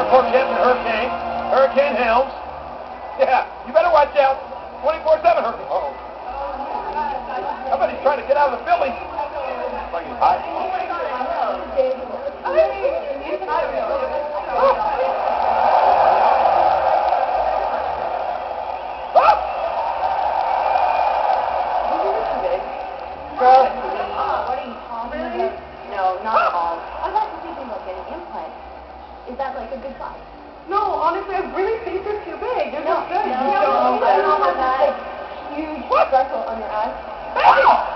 Porkchest and Hurricane. Hurricane Helms. Yeah, you better watch out. 24/7 Hurricane. Uh-oh. I bet he's trying to get out of the building. Like he's hiding. What are you talking about? No, not at all. I thought you were thinking about getting implants. Is that like a good size? No, honestly, I really think they're too big. They're not good. No, you don't have that huge freckle on your eye.